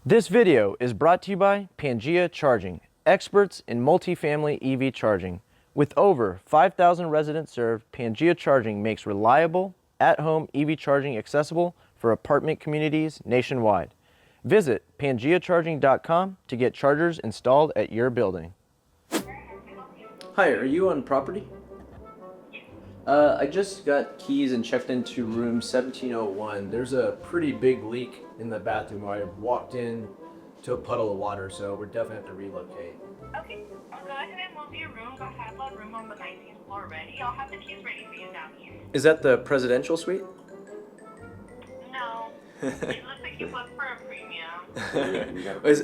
This video is brought to you by Pangea Charging, experts in multifamily EV charging. With over 5,000 residents served, Pangea Charging makes reliable, at-home EV charging accessible for apartment communities nationwide. Visit PangeaCharging.com to get chargers installed at your building. Hi, are you on property? I just got keys and checked into room 1701. There's a pretty big leak in the bathroom. I walked in to a puddle of water, so we're definitely have to relocate. Okay, I'll go ahead and move your room. I have a room on the 19th floor ready. I'll have the keys ready for you down here. Is that the presidential suite? No, it looks like you booked for a premium.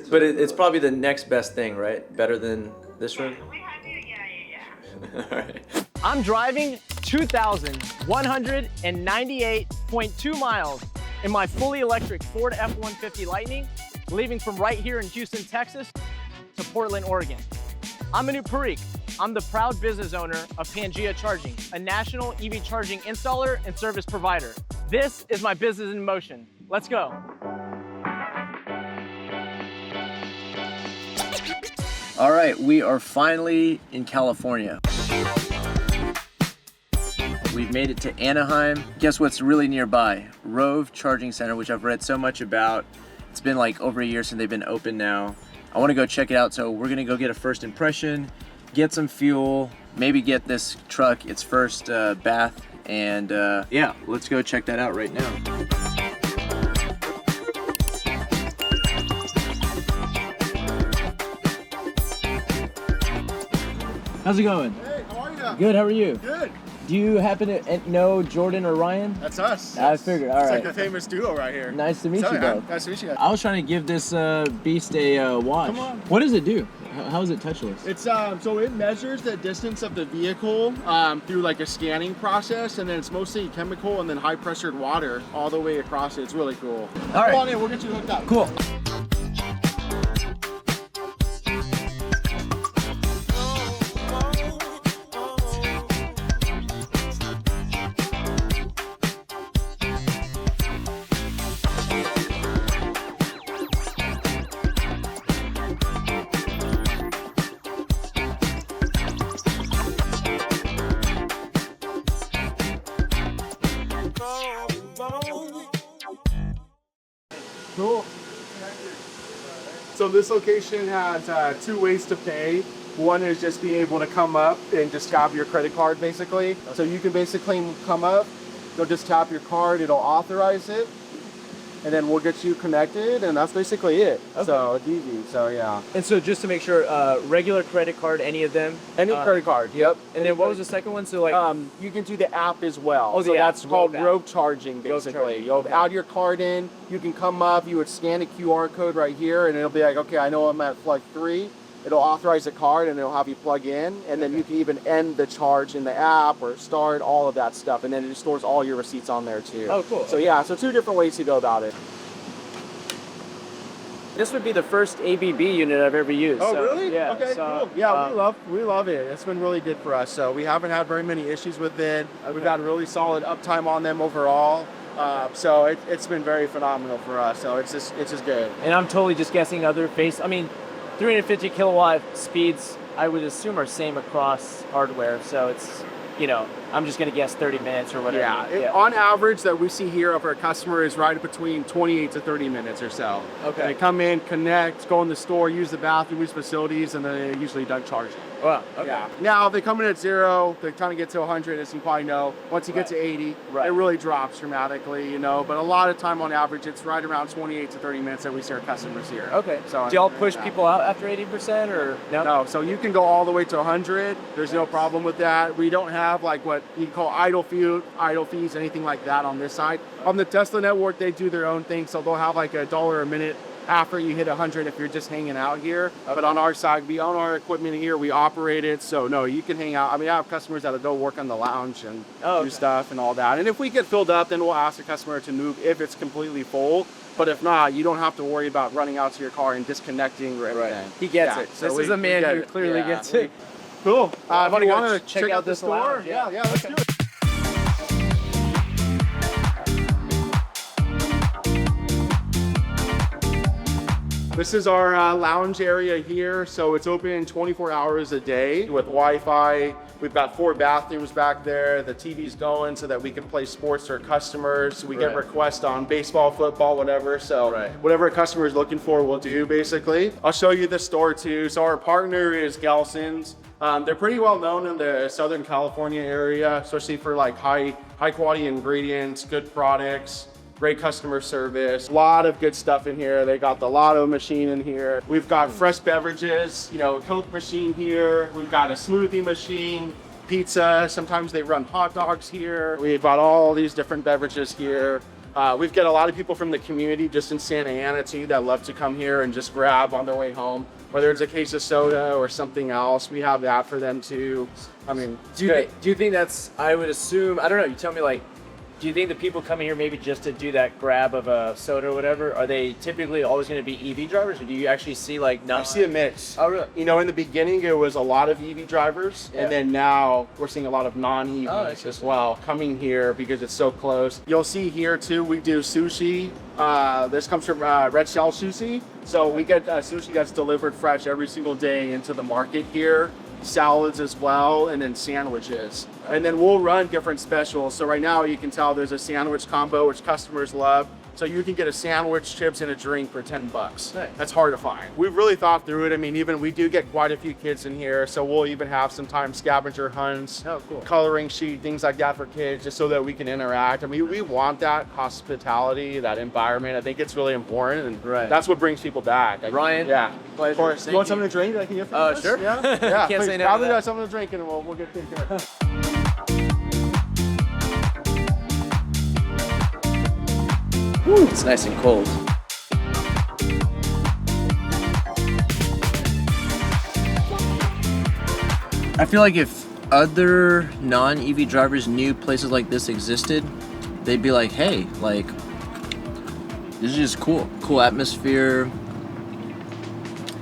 But it's probably the next best thing, right? Better than this room? We have you, yeah. All right. I'm driving 2,198.2 miles in my fully electric Ford F-150 Lightning, leaving from right here in Houston, Texas to Portland, Oregon. I'm Anup Parikh. I'm the proud business owner of Pangea Charging, a national EV charging installer and service provider. This is my business in motion. Let's go. All right, we are finally in California. We've made it to Anaheim. Guess what's really nearby? Rove Charging Center, which I've read so much about. It's been like over a year since they've been open now. I want to go check it out, so we're gonna go get a first impression, get some fuel, maybe get this truck its first bath, and yeah, let's go check that out right now. How's it going? Hey, how are you? Good, how are you? Good. Do you happen to know Jordan or Ryan? That's us. I figured, all right. It's like a famous duo right here. Nice to meet you both. Nice to meet you guys. I was trying to give this beast a watch. Come on. What does it do? How is it touchless? It's so it measures the distance of the vehicle through like a scanning process, and then it's mostly chemical and then high pressured water all the way across it. It's really cool. All right. Come on in, we'll get you hooked up. Cool. Cool. So this location has two ways to pay. One is just being able to come up and just tap your credit card basically. So you can basically come up, you'll just tap your card, it'll authorize it, and then we'll get you connected, and that's basically it. Okay. So it's easy, so yeah. And so just to make sure, regular credit card, any of them? Any credit card, yep. And then what was the second one? So like, You can do the app as well. Oh, so the app. that's called Rove app. Rove Charging, basically. Charging. You'll add your card in, you can come up, you would scan a QR code right here, and it'll be like, okay, I know I'm at plug 3. It'll authorize the card, and it'll have you plug in, and then you can even end the charge in the app or start, all of that stuff, and then it stores all your receipts on there too. Oh, cool. So yeah, so two different ways to go about it. this would be the first ABB unit I've ever used. Oh, so, really? Yeah. Okay, so, cool. Yeah, we love it. It's been really good for us. So we haven't had very many issues with it. Okay. We've had really solid uptime on them overall. So it's been very phenomenal for us. So it's just good. And I'm totally just guessing other 350 kilowatt speeds, I would assume are same across hardware. So it's, I'm just gonna guess 30 minutes or whatever. Yeah, on average that we see here of our customer is right between 28 to 30 minutes or so. Okay. They come in, connect, go in the store, use the bathroom, use facilities, and then they're usually done charging. Wow. Okay. Yeah. Now if they come in at 0, they kind of get to 100, as you probably know. Once you get to 80, Right. it really drops dramatically, But a lot of time on average, it's right around 28 to 30 minutes that we see our customers here. Okay. So do y'all push people out after 80% or no? No, so you can go all the way to 100. There's no problem with that. We don't have like what you call idle fees, anything like that on this side. On the Tesla network, they do their own thing, so they'll have like $1 a minute after you hit 100 if you're just hanging out here. But on our side, we own our equipment here, we operate it, so no, you can hang out. I mean, I have customers that go work on the lounge and do stuff and all that. And if we get filled up, then we'll ask the customer to move if it's completely full. But if not, you don't have to worry about running out to your car and disconnecting or anything. Right. He gets it. So This is a man who clearly gets it. Cool. I'm If gonna you go want to check out the store, lounge, yeah, let's do it. This is our lounge area here. So it's open 24 hours a day with Wi-Fi. We've got 4 bathrooms back there. The TV's going so that we can play sports to our customers. We get requests on baseball, football, whatever. So whatever a customer is looking for, we'll do basically. I'll show you the store too. So our partner is Gelson's. They're pretty well known in the Southern California area, especially for like high quality ingredients, good products, great customer service. A lot of good stuff in here. They got the Lotto machine in here. We've got fresh beverages, you know, Coke machine here. We've got a smoothie machine, pizza. Sometimes they run hot dogs here. We've got all these different beverages here. We've got a lot of people from the community just in Santa Ana too that love to come here and just grab on their way home. Whether it's a case of soda or something else, we have that for them too. I mean, do you think that's, I would assume, I don't know, you tell me, like, do you think the people coming here maybe just to do that grab of a soda or whatever, are they typically always going to be EV drivers, or do you actually see like I see a mix. Oh, really? You know, in the beginning it was a lot of EV drivers, and then now we're seeing a lot of non-EVs as well coming here because it's so close. You'll see here too, we do sushi. This comes from Red Shell Sushi. So we get sushi that's delivered fresh every single day into the market here. Salads as well, and then sandwiches. And then we'll run different specials. So right now you can tell there's a sandwich combo which customers love. So you can get a sandwich, chips, and a drink for $10. Nice. That's hard to find. We've really thought through it. I mean, even we do get quite a few kids in here, so we'll even have sometimes scavenger hunts, coloring sheet, things like that for kids, just so that we can interact. I mean, we want that hospitality, that environment. I think it's really important, and that's what brings people back. Ryan, of course. You want something to drink that I can get for us? Sure. Yeah. Can't say no. Probably got something to drink, and we'll get taken care of. It's nice and cold. I feel like if other non-EV drivers knew places like this existed, they'd be like, hey, like, this is just cool. Cool atmosphere.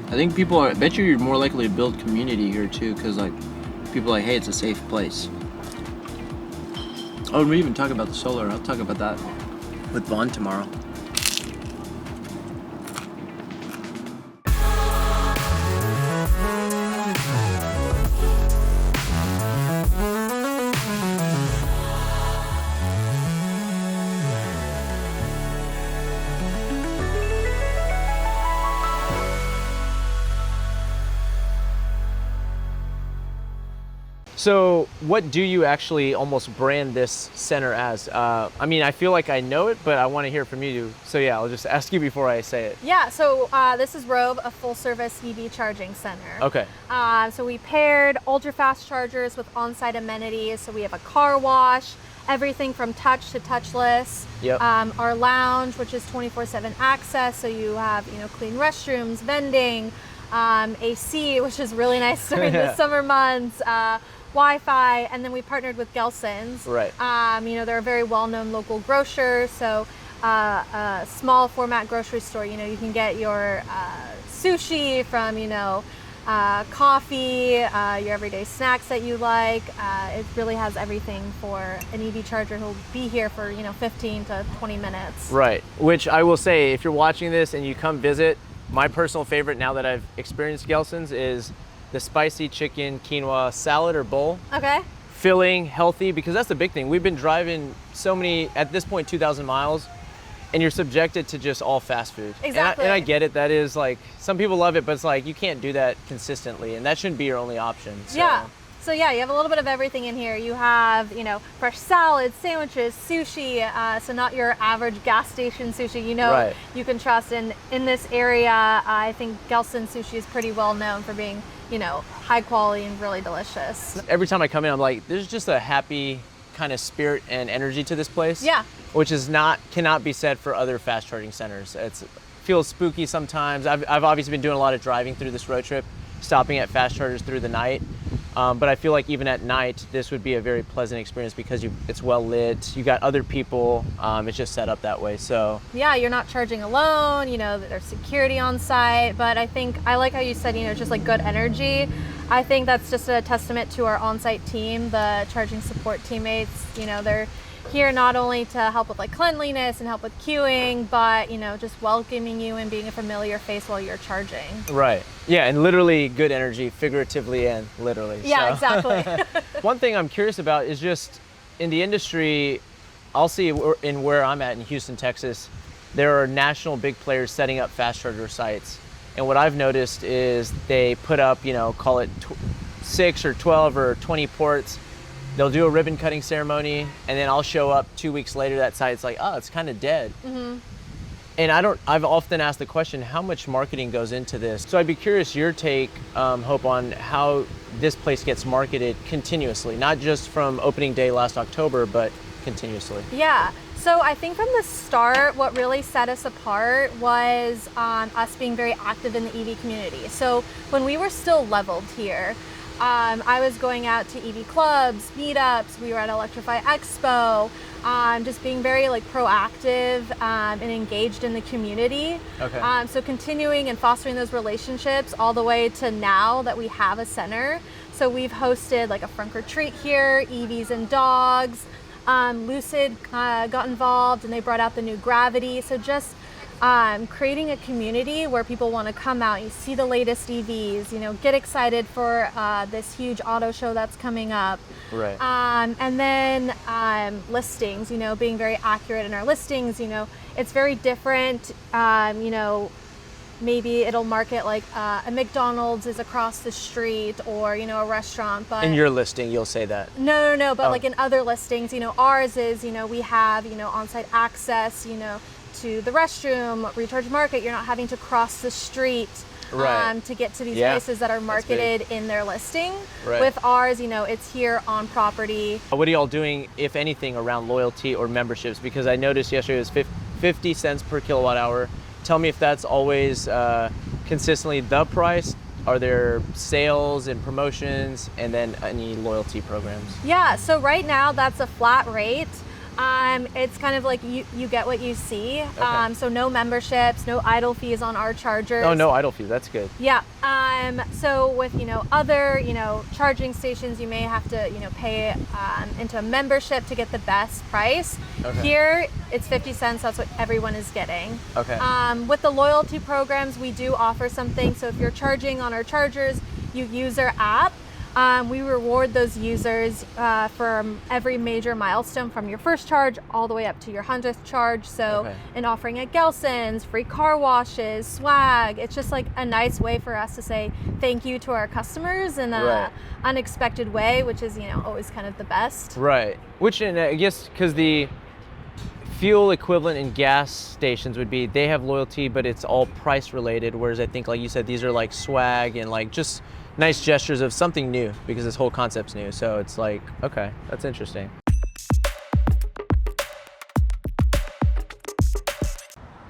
I think I bet you're more likely to build community here too, because like, people are like, hey, it's a safe place. Oh, and we even talk about the solar. I'll talk about that with Vaughan tomorrow. So what do you actually almost brand this center as? I mean, I feel like I know it, but I want to hear from you. So yeah, I'll just ask you before I say it. Yeah, so this is Rove, a full service EV charging center. Okay. So we paired ultra fast chargers with on-site amenities. So we have a car wash, everything from touch to touchless. Yep. Our lounge, which is 24/7 access. So you have, clean restrooms, vending, AC, which is really nice during the summer months. Wi-Fi, and then we partnered with Gelson's. Right. They're a very well-known local grocer, so a small format grocery store. You can get your sushi from, coffee, your everyday snacks that you like. It really has everything for an EV charger who'll be here for 15 to 20 minutes. Right. Which I will say, if you're watching this and you come visit, my personal favorite now that I've experienced Gelson's is the spicy chicken quinoa salad or bowl. Okay. Filling, healthy, because that's the big thing. We've been driving so many, at this point, 2,000 miles, and you're subjected to just all fast food. Exactly. And I get it. That is like, some people love it, but it's like, you can't do that consistently, and that shouldn't be your only option. So. Yeah. So yeah, you have a little bit of everything in here. You have, fresh salads, sandwiches, sushi. So not your average gas station sushi. Right. You can trust in this area. I think Gelson sushi is pretty well known for being, high quality and really delicious. Every time I come in, I'm like, there's just a happy kind of spirit and energy to this place. Yeah. Which cannot be said for other fast charging centers. It feels spooky sometimes. I've obviously been doing a lot of driving through this road trip, stopping at fast chargers through the night. But I feel like even at night, this would be a very pleasant experience because it's well lit. You got other people. It's just set up that way. So yeah, you're not charging alone. There's security on site. But I like how you said, just like good energy. I think that's just a testament to our on-site team, the charging support teammates. They're here not only to help with like cleanliness and help with queuing, but just welcoming you and being a familiar face while you're charging. Right. Yeah, and literally good energy, figuratively and literally. Yeah, so. exactly. One thing I'm curious about is just in the industry, I'll see in where I'm at in Houston, Texas, there are national big players setting up fast charger sites. And what I've noticed is they put up, call it 6 or 12 or 20 ports. They'll do a ribbon cutting ceremony, and then I'll show up 2 weeks later. That site's like, oh, it's kind of dead. Mm-hmm. And I've often asked the question, how much marketing goes into this? So I'd be curious your take, Hope, on how this place gets marketed continuously, not just from opening day last October, but continuously. Yeah. So I think from the start, what really set us apart was us being very active in the EV community. So when we were still leveled here, I was going out to EV clubs, meetups, we were at Electrify Expo, just being very proactive and engaged in the community. Okay. So continuing and fostering those relationships all the way to now that we have a center. So we've hosted a front retreat here, EVs and dogs. Lucid got involved and they brought out the new Gravity. So just creating a community where people want to come out, you see the latest EVs, get excited for this huge auto show that's coming up. Right. And then listings, being very accurate in our listings, it's very different. Maybe it'll market a McDonald's is across the street or, a restaurant. But in your listing, you'll say that. No. But in other listings, ours is, we have, on-site access, to the restroom, recharge market. You're not having to cross the street right. to get to these places that are marketed in their listing. Right. With ours, it's here on property. What are y'all doing, if anything, around loyalty or memberships? Because I noticed yesterday it was 50 cents per kilowatt hour. Tell me if that's always consistently the price. Are there sales and promotions and then any loyalty programs? Yeah, so right now that's a flat rate. It's kind of like you get what you see. Okay. So no memberships, no idle fees on our chargers. Oh, no idle fees. That's good. Yeah. So with other charging stations, you may have to pay into a membership to get the best price. Okay. Here it's 50 cents. That's what everyone is getting. Okay. With the loyalty programs, we do offer something. So if you're charging on our chargers, you use our app. We reward those users for every major milestone from your first charge all the way up to your 100th charge. So in offering at Gelson's, free car washes, swag, it's just a nice way for us to say thank you to our customers in an unexpected way, which is, always kind of the best. Right. Which, and I guess, because the fuel equivalent in gas stations would be, they have loyalty, but it's all price related. Whereas I think, like you said, these are swag and just nice gestures of something new, because this whole concept's new. So it's okay, that's interesting.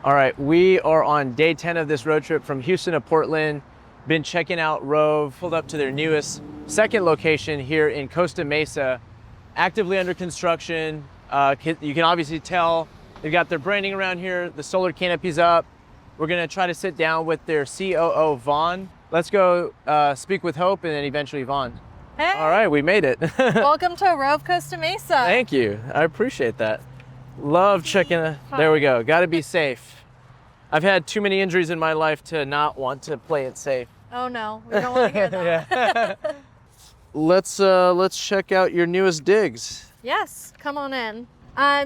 All right, we are on day 10 of this road trip from Houston to Portland. Been checking out Rove, pulled up to their newest second location here in Costa Mesa, actively under construction. You can obviously tell they've got their branding around here. The solar canopy's up. We're gonna try to sit down with their COO, Vaughan. Let's go speak with Hope and then eventually Vaughan. Hey. All right, we made it. Welcome to Rove Costa Mesa. Thank you, I appreciate that. Love checking, there we go, gotta be safe. I've had too many injuries in my life to not want to play it safe. Oh no, we don't want to hear that. Yeah. Let's check out your newest digs. Yes, come on in.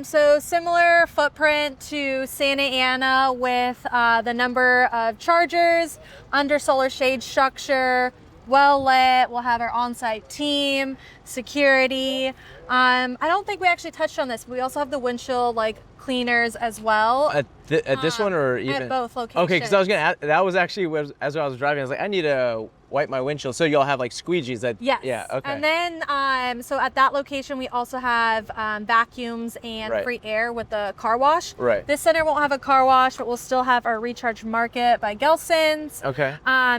So similar footprint to Santa Ana with the number of chargers, under solar shade structure, well lit. We'll have our on-site team, security. I don't think we actually touched on this, but we also have the windshield cleaners as well. At this one, or even? At both locations. Okay, because I was gonna add, that was actually, as I was driving, I was like, I need to wipe my windshield. So y'all have squeegees that? Yes. Yeah, okay. And then, so at that location, we also have vacuums and free air with the car wash. Right. This center won't have a car wash, but we'll still have our Recharge Market by Gelson's. Okay.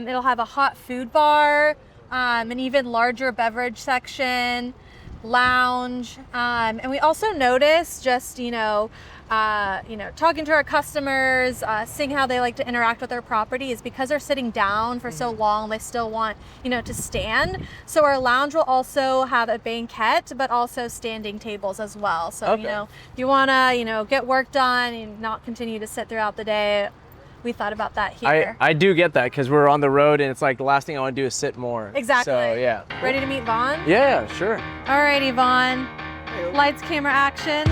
It'll have a hot food bar, an even larger beverage section. lounge. And we also noticed just, talking to our customers, seeing how they like to interact with our property is because they're sitting down for so long, they still want, to stand. So our lounge will also have a banquette, but also standing tables as well. So, if you want to, get work done and not continue to sit throughout the day, we thought about that here. I do get that because we're on the road and it's like the last thing I want to do is sit more. Exactly. So, yeah. Ready to meet Vaughan? Yeah, sure. Alrighty, Vaughan. Lights, camera, action.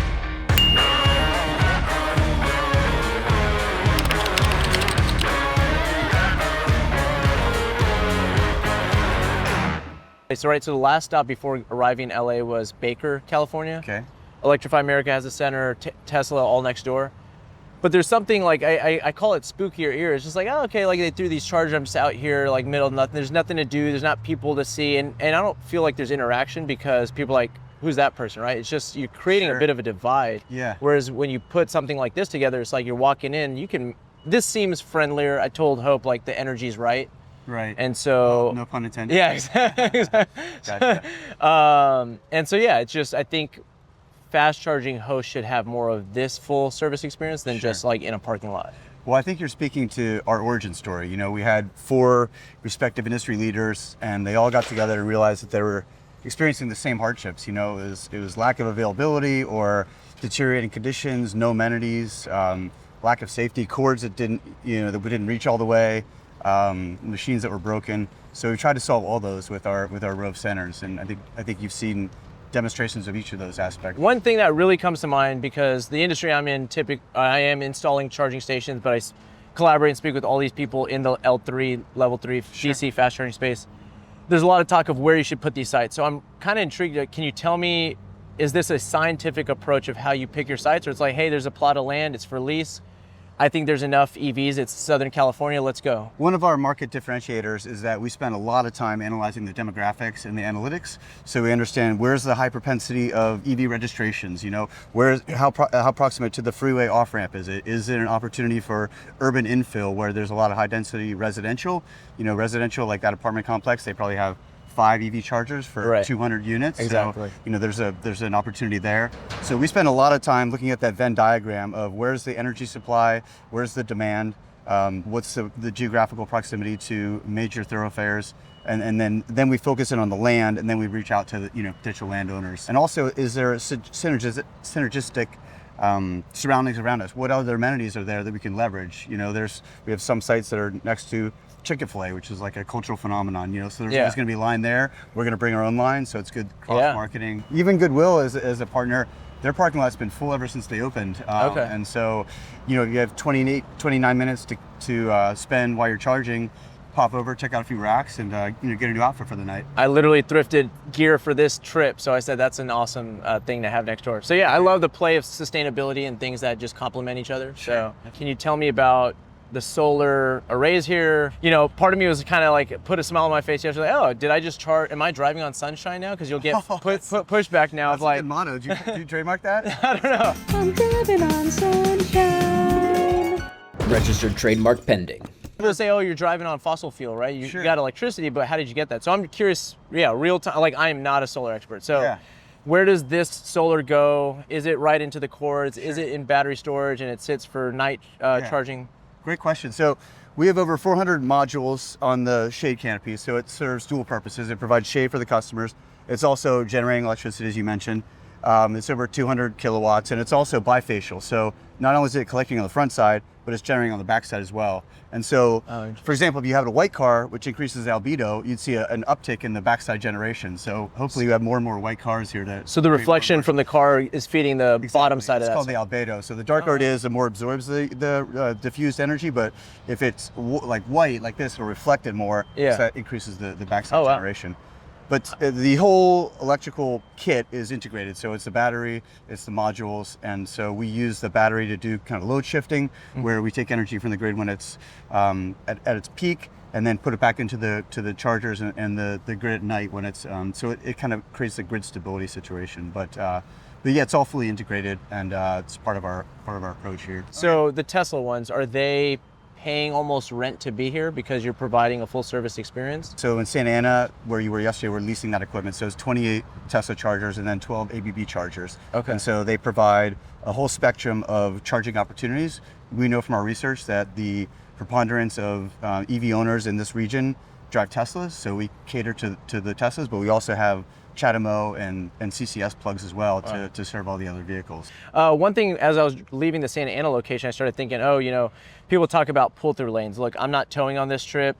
So the last stop before arriving in LA was Baker, California. Okay. Electrify America has a center, Tesla all next door. But there's something like, I call it spookier ear. It's just like, oh, okay, like they threw these chargers, I'm just out here, like middle of nothing. There's nothing to do, there's not people to see. And I don't feel like there's interaction because people are like, who's that person, right? It's just, you're creating a bit of a divide. Yeah. Whereas when you put something like this together, it's like you're walking in, this seems friendlier. I told Hope like the energy's right. Right. And so. No pun intended. Yeah, exactly. Gotcha. And so, yeah, it's just, I think fast charging hosts should have more of this full service experience than just like in a parking lot. Well, I think you're speaking to our origin story. We had 4 respective industry leaders and they all got together and realized that they were experiencing the same hardships. It was lack of availability or deteriorating conditions, no amenities, lack of safety, cords that didn't reach all the way, machines that were broken. So we tried to solve all those with our Rove centers, and I think you've seen demonstrations of each of those aspects. One thing that really comes to mind, because the industry I'm in, I am installing charging stations, but I collaborate and speak with all these people in the L3, level 3 DC fast charging space. There's a lot of talk of where you should put these sites. So I'm kind of intrigued. Can you tell me, is this a scientific approach of how you pick your sites? Or it's like, hey, there's a plot of land, it's for lease. I think there's enough EVs, it's Southern California, let's go. One of our market differentiators is that we spend a lot of time analyzing the demographics and the analytics, so we understand where's the high propensity of EV registrations, how proximate to the freeway off-ramp is it? Is it an opportunity for urban infill where there's a lot of high density residential? Residential like that apartment complex, they probably have 5 EV chargers for 200 units. Exactly. So, there's an opportunity there. So we spend a lot of time looking at that Venn diagram of where's the energy supply, where's the demand, what's the geographical proximity to major thoroughfares, and then we focus in on the land, and then we reach out to the potential landowners. And also, is there a synergistic surroundings around us? What other amenities are there that we can leverage? We have some sites that are next to Chick-fil-A, which is like a cultural phenomenon, so there's always going to be a line there. We're going to bring our own line, so it's good cross-marketing. Even Goodwill as a partner, their parking lot's been full ever since they opened. And so, you have 29 minutes to spend while you're charging. Pop over, check out a few racks, and get a new outfit for the night. I literally thrifted gear for this trip, so I said that's an awesome thing to have next door. So yeah, I love the play of sustainability and things that just complement each other. Sure. So can you tell me about the solar arrays here? Part of me was kind of like put a smile on my face yesterday. Oh, did I just charge? Am I driving on sunshine now? Because you'll get pushback now. That's of like, a good motto. Did you trademark that? I don't know. I'm driving on sunshine. Registered trademark pending. People say, oh, you're driving on fossil fuel, right? You got electricity, but how did you get that? So I'm curious, real time, like I am not a solar expert. So where does this solar go? Is it right into the cords? Is it in battery storage and it sits for night charging? Great question. So we have over 400 modules on the shade canopy, so it serves dual purposes. It provides shade for the customers. It's also generating electricity, as you mentioned. It's over 200 kilowatts, and it's also bifacial. So not only is it collecting on the front side, but it's generating on the back side as well. And so, for example, if you have a white car, which increases albedo, you'd see an uptick in the backside generation. So hopefully you have more and more white cars here. So the reflection from the car is feeding the bottom side of that. It's called the albedo. So the darker it is, the more absorbs the diffused energy. But if it's like white, like this, it'll reflect it more. So that increases the backside generation. But the whole electrical kit is integrated. So it's the battery, it's the modules, and so we use the battery to do kind of load shifting, where we take energy from the grid when it's at its peak, and then put it back into the chargers and the grid at night when it's so it kind of creates a grid stability situation. But yeah, it's all fully integrated, and it's part of our approach here. So the Tesla ones, are they paying almost rent to be here because you're providing a full service experience? So in Santa Ana, where you were yesterday, we're leasing that equipment. So it's 28 Tesla chargers and then 12 ABB chargers. Okay. And so they provide a whole spectrum of charging opportunities. We know from our research that the preponderance of EV owners in this region drive Teslas. So we cater to the Teslas, but we also have CHAdeMO and CCS plugs as well to serve all the other vehicles. One thing, as I was leaving the Santa Ana location, I started thinking, oh, you know, people talk about pull-through lanes. Look, I'm not towing on this trip.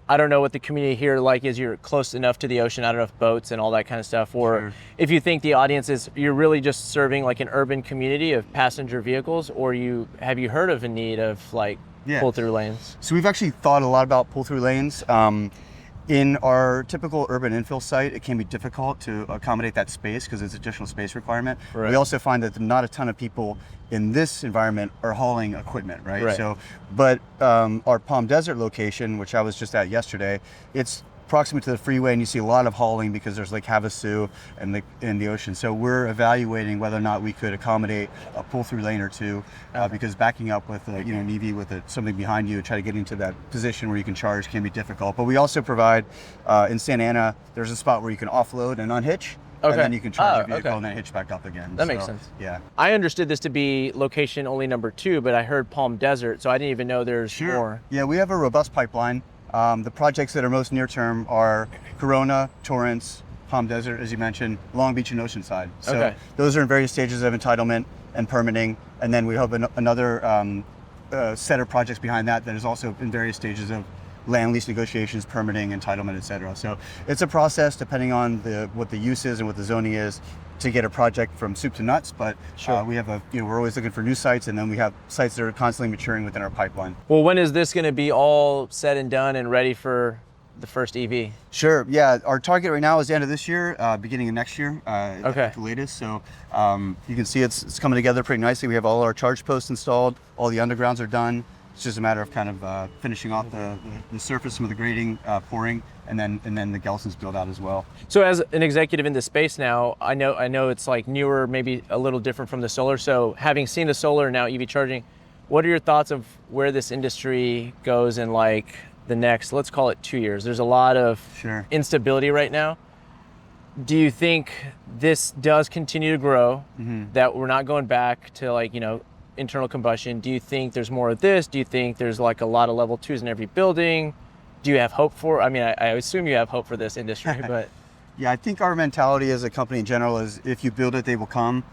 I don't know what the community here like is. You're close enough to the ocean, I don't know if boats and all that kind of stuff, or Sure. if you think the audience is, you're really just serving like an urban community of passenger vehicles, or have you heard of a need of like pull-through lanes? So we've actually thought a lot about pull-through lanes. In our typical urban infill site, it can be difficult to accommodate that space because it's additional space requirement. Right. We also find that not a ton of people in this environment are hauling equipment, right? Right. So, but our Palm Desert location, which I was just at yesterday, it's proximate to the freeway, and you see a lot of hauling because there's Lake Havasu and in the ocean. So we're evaluating whether or not we could accommodate a pull-through lane or two, because backing up with an EV with something behind you, try to get into that position where you can charge can be difficult. But we also provide in Santa Ana, there's a spot where you can offload and unhitch. Okay. And then you can charge your vehicle okay. and then hitch back up again. That makes sense. Yeah. I understood this to be location only number 2, but I heard Palm Desert, so I didn't even know there's more. Yeah, we have a robust pipeline. The projects that are most near term are Corona, Torrance, Palm Desert, as you mentioned, Long Beach and Oceanside. So those are in various stages of entitlement and permitting. And then we have another set of projects behind that is also in various stages of land lease negotiations, permitting, entitlement, et cetera. So it's a process depending on what the use is and what the zoning is to get a project from soup to nuts, but we have we're always looking for new sites, and then we have sites that are constantly maturing within our pipeline. Well, when is this going to be all said and done and ready for the first EV? Sure, yeah, our target right now is the end of this year, beginning of next year, at the latest. So you can see it's coming together pretty nicely. We have all our charge posts installed, all the undergrounds are done. It's just a matter of kind of finishing off the surface, some of the grading, pouring, and then the Gelson's build out as well. So as an executive in this space now, I know it's like newer, maybe a little different from the solar. So having seen the solar and now EV charging, what are your thoughts of where this industry goes in like the next, let's call it 2 years? There's a lot of instability right now. Do you think this does continue to grow, that we're not going back to like, internal combustion? Do you think there's more of this? Do you think there's like a lot of level 2s in every building? Do you have hope for, I assume you have hope for this industry, but. Yeah, I think our mentality as a company in general is if you build it, they will come.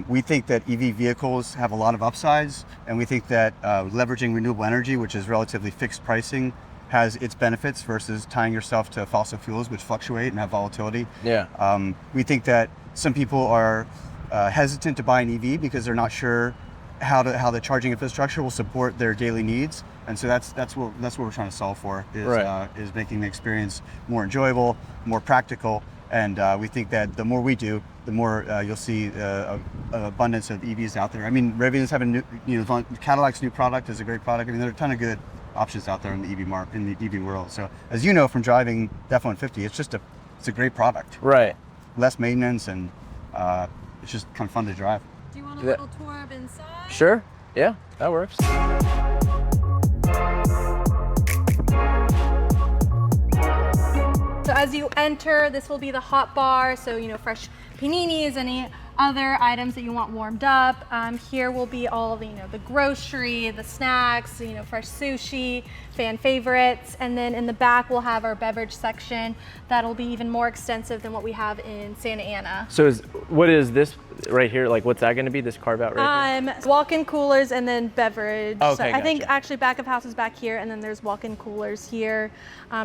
We think that EV vehicles have a lot of upsides, and we think that leveraging renewable energy, which is relatively fixed pricing, has its benefits versus tying yourself to fossil fuels, which fluctuate and have volatility. Yeah. We think that some people are hesitant to buy an EV because they're not sure how the charging infrastructure will support their daily needs, and so that's what we're trying to solve for is making the experience more enjoyable, more practical, and we think that the more we do, the more you'll see an abundance of EVs out there. I mean, Rivian's having Cadillac's new product is a great product. I mean, there are a ton of good options out there in the EV world. So as you know from driving the F-150, it's a great product. Right. Less maintenance, and it's just kind of fun to drive. Do you want a little tour of inside? Sure. Yeah, that works. So as you enter, this will be the hot bar. So, fresh paninis, any other items that you want warmed up. Here will be all the, the grocery, the snacks, fresh sushi, fan favorites. And then in the back, we'll have our beverage section. That'll be even more extensive than what we have in Santa Ana. So what is this right here? Like, what's that going to be, this carve out right here? Walk-in coolers and then beverage. Okay, so I think gotcha. actually back of house is back here, and then there's walk-in coolers here.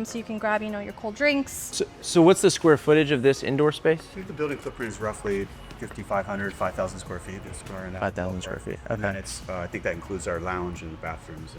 So you can grab, your cold drinks. So what's the square footage of this indoor space? I think the building footprint is roughly 5,500, 5,000 square feet. 5,000 square feet. Okay. And then it's, I think that includes our lounge and bathrooms.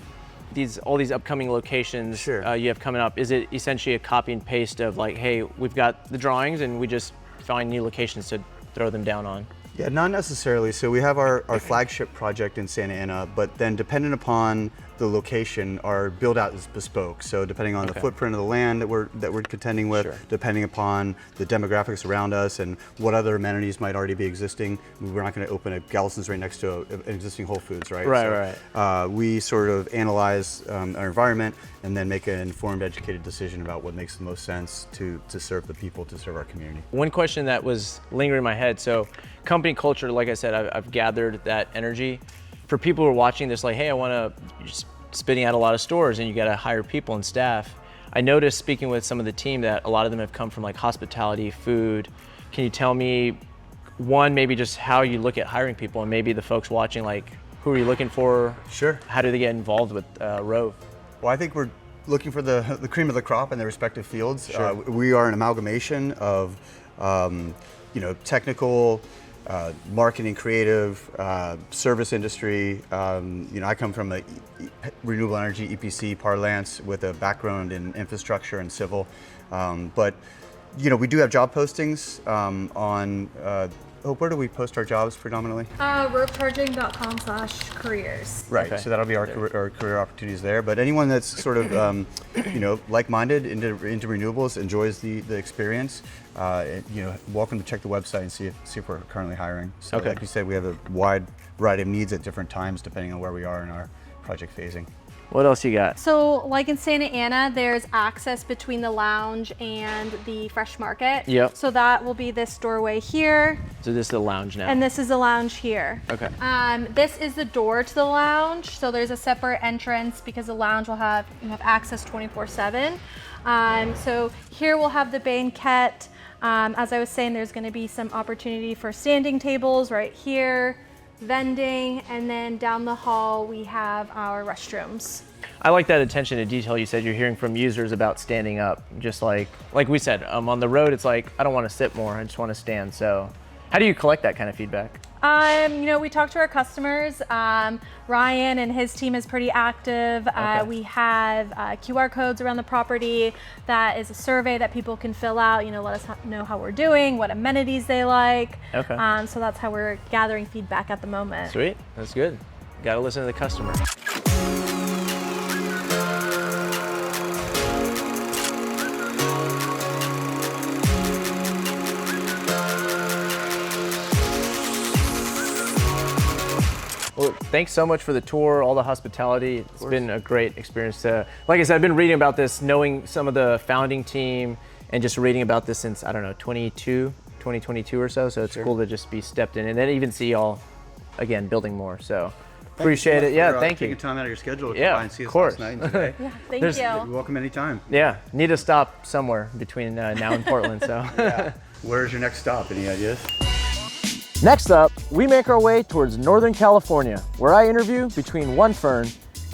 All these upcoming locations you have coming up, is it essentially a copy and paste of like, hey, we've got the drawings and we just find new locations to throw them down on? Yeah, not necessarily. So we have our flagship project in Santa Ana, but then dependent upon the location are built out as bespoke. So depending on the footprint of the land that we're contending with, depending upon the demographics around us and what other amenities might already be existing, we're not going to open a Gallison's right next to an existing Whole Foods, right? Right. We sort of analyze our environment and then make an informed, educated decision about what makes the most sense to serve the people, to serve our community. One question that was lingering in my head, so company culture, like I said, I've gathered that energy. For people who are watching this, like, hey, I want to, just spitting out a lot of stores and you got to hire people and staff. I noticed speaking with some of the team that a lot of them have come from like hospitality, food. Can you tell me, one, maybe just how you look at hiring people, and maybe the folks watching, like, who are you looking for? Sure. How do they get involved with Rove? Well, I think we're looking for the cream of the crop in their respective fields. Sure. We are an amalgamation of technical, marketing, creative, service industry. I come from a renewable energy EPC parlance with a background in infrastructure and civil. But we do have job postings on. Where do we post our jobs predominantly? RoveCharging.com/careers. Right, Okay. so that'll be our career opportunities there. But anyone that's sort of, like-minded into renewables, enjoys the experience, welcome to check the website and see if we're currently hiring. So like you said, we have a wide variety of needs at different times depending on where we are in our project phasing. What else you got? So like in Santa Ana, there's access between the lounge and the fresh market. Yep. So that will be this doorway here. So this is the lounge now. And this is the lounge here. Okay. This is the door to the lounge. So there's a separate entrance because the lounge will have access 24/7. So here we'll have the banquette. As I was saying, there's going to be some opportunity for standing tables right here, vending, and then down the hall we have our restrooms. I like that attention to detail. You said you're hearing from users about standing up, just like we said, on the road, it's like, I don't want to sit more, I just want to stand. So how do you collect that kind of feedback? We talk to our customers. Ryan and his team is pretty active. We have QR codes around the property. That is a survey that people can fill out, let us know how we're doing, what amenities they like. Okay. So that's how we're gathering feedback at the moment. Sweet, that's good. Got to listen to the customer. Well, thanks so much for the tour, all the hospitality. It's been a great experience to, like I said, I've been reading about this, knowing some of the founding team, and just reading about this since, 2022 or so. So it's cool to just be stepped in and then even see y'all, again, building more. So appreciate it. Yeah, thank you. Taking time out of your schedule to Yeah, come by and see of us course. last night and today. Yeah, thank There's- you. You're welcome anytime. Yeah, need to stop somewhere between now and Portland, so. Where's your next stop? Any ideas? Next up, we make our way towards Northern California, where I interview between one firm,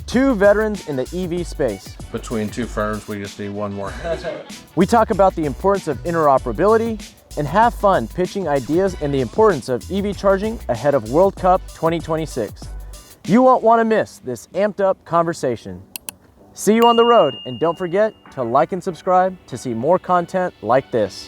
two veterans in the EV space. Between two firms, we just need one more. We talk about the importance of interoperability and have fun pitching ideas and the importance of EV charging ahead of World Cup 2026. You won't want to miss this amped up conversation. See you on the road, and don't forget to like and subscribe to see more content like this.